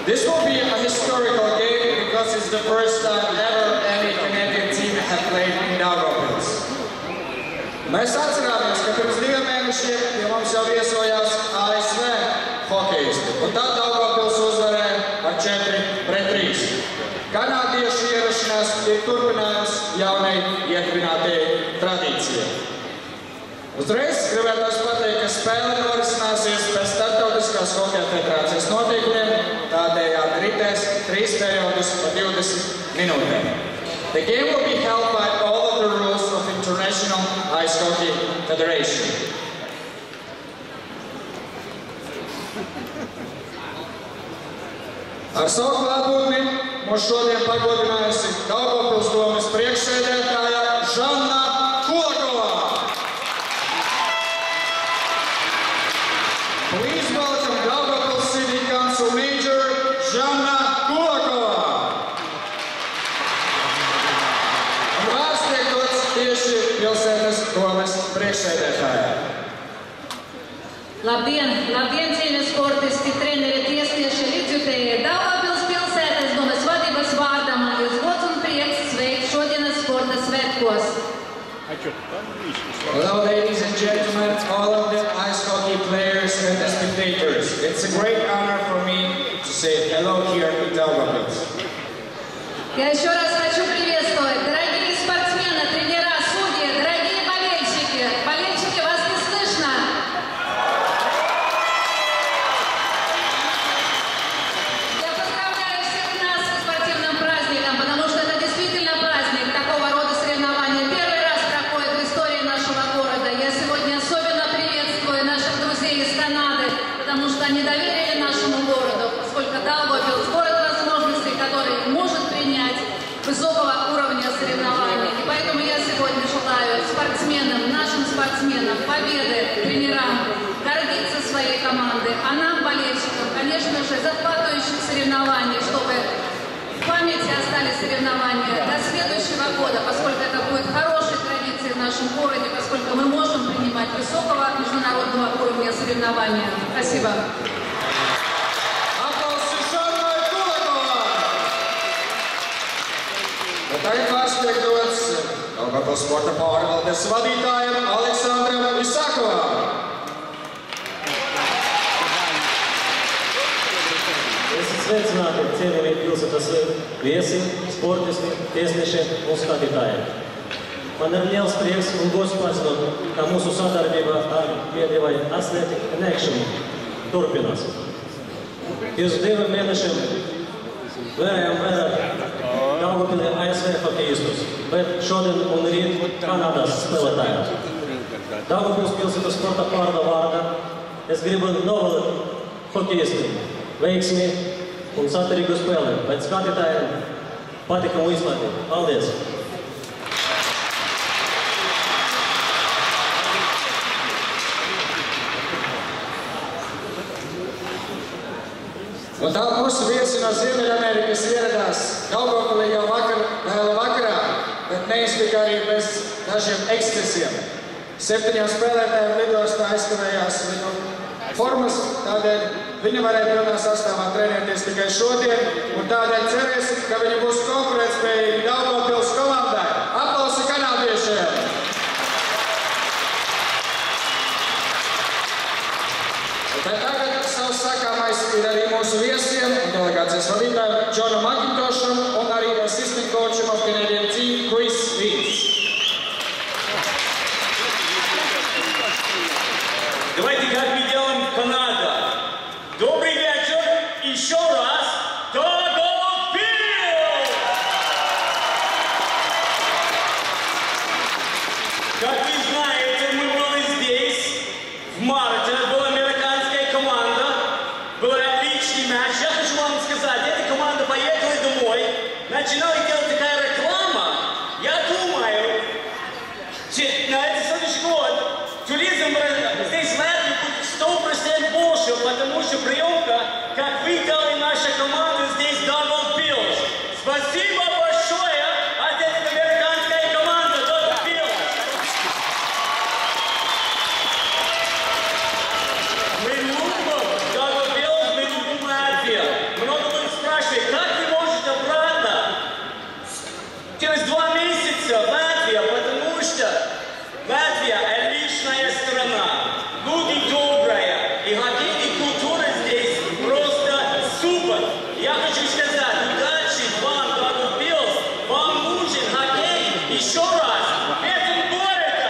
This will be a historical game because it's the first time ever any Canadian team have played in Daugavpils. Mēs atcerāmies, ka pirms 2 mēnešiem pie mums jau viesojās ASV hokejisti, un tad Daugavpils uzvarēja ar 4-3. Kanādiešu ierašanās ir turpinājums jaunai iedibinātajai tradīcijai. Uzreiz gribētos pateikt, ka spēle norisināsies pēc Startautiskās hokeja federācijas noteikumiem, tādējādi ritēs 3 periodus pa 20 minūtēm. The game will be held by all of the rules of International Ice Hockey Federation. Ar savu klātbūtni mūs šodien pagodinājusi Daugavpils domes priekšsēdētāja Žanna Kulakova. Please welcome Daugavpils City Council Major Žanna Kulakova. Un vārds tiek dots tieši pilsētas domes priekšsēdētājai. Labdien, cienījamie sportisti, treneri, tiesnieši, līdzjutēji. Daugavpils pilsētas domes vadības vārdā man ir gods un prieks sveikt šodienas sporta svētkos. Hello, ladies and gentlemen, all of the ice hockey players and the spectators. It's a great honor for me to say hello here in Daugavpils. Я еще раз хочу приветствовать дорогие спортсмены, тренера, судьи, дорогие болельщики. Болельщики, вас не слышно? Я поздравляю всех нас с спортивным праздником, потому что это действительно праздник. Такого рода соревнования соревнований. И поэтому я сегодня желаю спортсменам, нашим спортсменам победы, тренерам, гордиться своей командой, а нам, болельщикам, конечно же, захватывающих соревнований, чтобы в памяти остались соревнования до следующего года, поскольку это будет хорошей традицией в нашем городе, поскольку мы можем принимать высокого международного уровня соревнования. Спасибо. Tagad vārds tiek dots Daugavpils sporta pārvaldes vadītājam Aleksandram Isakovam. Esiet sveicināti, cienījamie pilsētas viesi, sportisti, tiesneši un skatītāji. Man ir liels prieks un gods paziņot, ka mūsu sadarbība ar Viedrivai Athletic Connection turpinās. Pirms 2 mēnešiem varējām vērot Daugavpilī ASV hokejistus, bet šodien un rīt Kanādas spēlētājus. Daugavpils pilsētas sporta pārvalda vārdā es gribu novēlēt hokejistiem veiksmi un saturīgu spēli, bet skatītājiem patikumu izplatību. Paldies! Un tā mūsu viesi no Ziemeļamerikas ieradās Daugavpilī jau vēl vakarā, bet neiztika arī bez dažiem ekscesiem. 7 spēlētājiem lidostā aizkavējās viņu formas, tādēļ viņi varēja pilnā sastāvā trenēties tikai šodien, un tādēļ cerēsim, ka viņi būs konkurētspējīgi Daugavpils komandai. Aplausi kanādiešiem! Bet tagad savs sakāmais ir arī mūsu viesiem un delegācijas vadītājiem Džonam Makintošam un arī assistant coacham of Canadian team Chris Leeds. Давайте как мы делаем Канада. Добрый вечер, еще раз, Daugavpils! Как вы знаете, мы были здесь в марте, была американская команда, был отличный матч. Я хочу вам сказать, эта команда поехала домой, начинала делать такая реклама. Я думаю, на этот следующий год туризм здесь в Латвии будет 100% больше, потому что приемка, как вы дали наша команда здесь Daugavpils. Спасибо большое от этой американской команды Daugavpils. Мы любим Daugavpils, мы любим Латвию. Много будет спрашивать, как вы можете обратно через 2 месяца Латвия, потому что Латвия отличная страна, люди добрая, и хоккейная культура здесь просто супер. Я хочу сказать, удачи вам, Daugavpils, вам нужен хоккей еще раз в этом городе.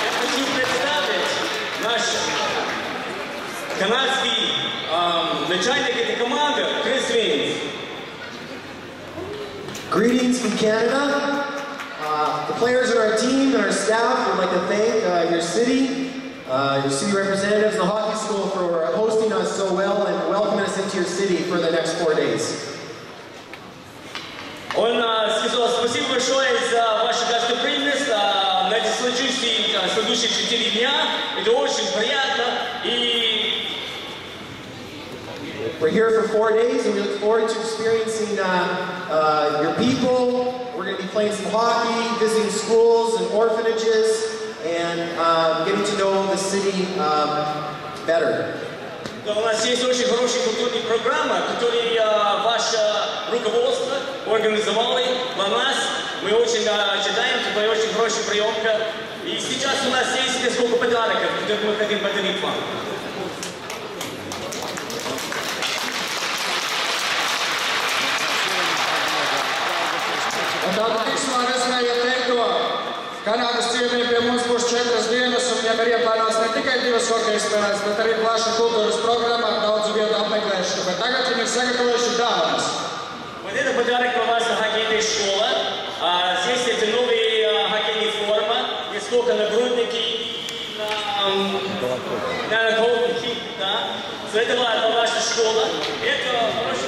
Я хочу представить наш канадский начальник этой команды Крис Линдс. Greetings from Canada. The players on our team and our staff would like to thank your city representatives, the hockey school for hosting us so well and welcoming us into your city for the next 4 days. Он сказал спасибо большое за вашу гостеприимность на эти следующие 4 дня. Это очень приятно. И we're here for 4 days and we look forward to experiencing your people. We're going to be playing some hockey, visiting schools and orphanages, and getting to know the city better. у нас есть очень хорошая культурная программа, которую ваше руководство организовало для нас. Мы очень ожидаем, это была очень хорошая приемка. И сейчас у нас есть несколько подарков, которые мы хотим подарить вам. Tātad īsumā rezumējot teikto, Kanādas ciemiņi pie mums būs 4 dienas, un viņam ir ieplānots ne tikai 2 hokeja spēles, bet arī plaša kultūras programma ar daudzu vietu apmeklēšanu. Bet tagad viņi ir sagatavojuši dāvanas. Вот это подарок для вас на хоккейной школе. Здесь эти новые хоккейные формы, несколько нагрудники, на наколки, да. Это была ваша школа. Это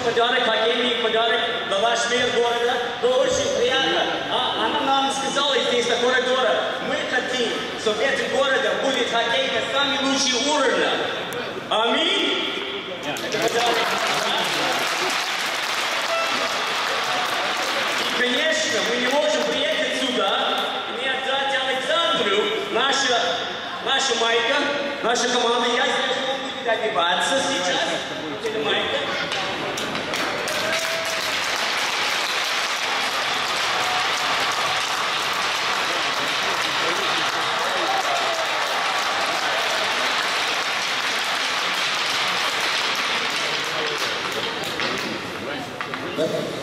подарок, хоккейный подарок для ваш мир города. Было очень приятно. Она нам сказала здесь на коридоре, мы хотим, чтобы в этом городе будет хоккей на самый лучший уровень. Аминь. И, конечно, мы не можем приехать сюда и не отдать Александру наша майка, наша команда. Я знаю, что он будет одеваться сейчас. Это майка.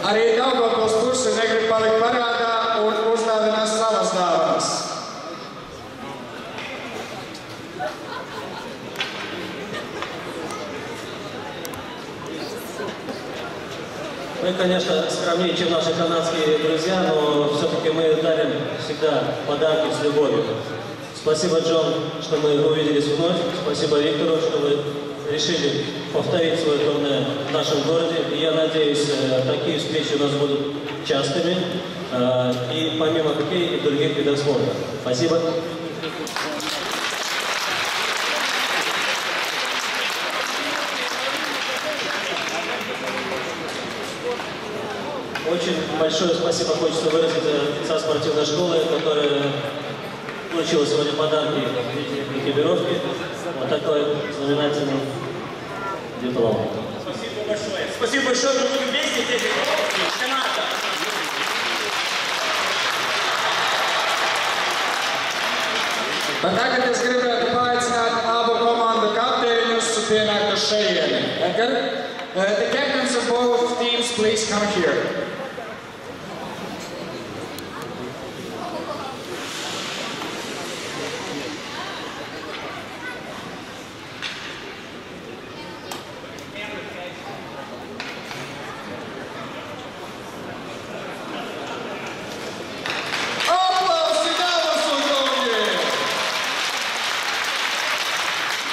Arī Daugavpils pusi negrib palikt parādā un uzdāvinās savas dāvanas. Мы, конечно, скромнее, чем наши канадские друзья, но все-таки мы дарим всегда подарки с любовью. Спасибо, Джон, что мы увиделись вновь. Спасибо Виктору, что вы решили повторить свое турне в нашем городе. И я надеюсь, такие встречи у нас будут частыми. И помимо хоккея и других видов спорта. Спасибо. Очень большое спасибо хочется выразить отца спортивной школы, которая получила сегодня подарки в виде экипировки. Вот такой знаменательный диплом. Спасибо большое. Спасибо большое, мы будем вместе эти Канада. Bet tagad es gribētu paaicināt abu komandu kapteiņus pienākt uz šejieni. The captains of both teams, please come here.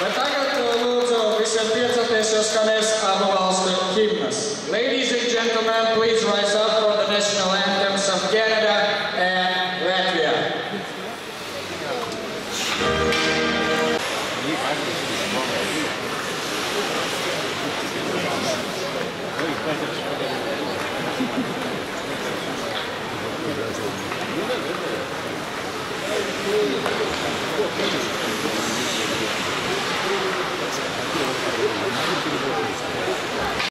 Bet tagad lūdzu visiem piecelties, jo skanēs abu valstu himnas. Ladies and gentlemen, please rise up for the national anthems of Canada and Latvia. Thank you.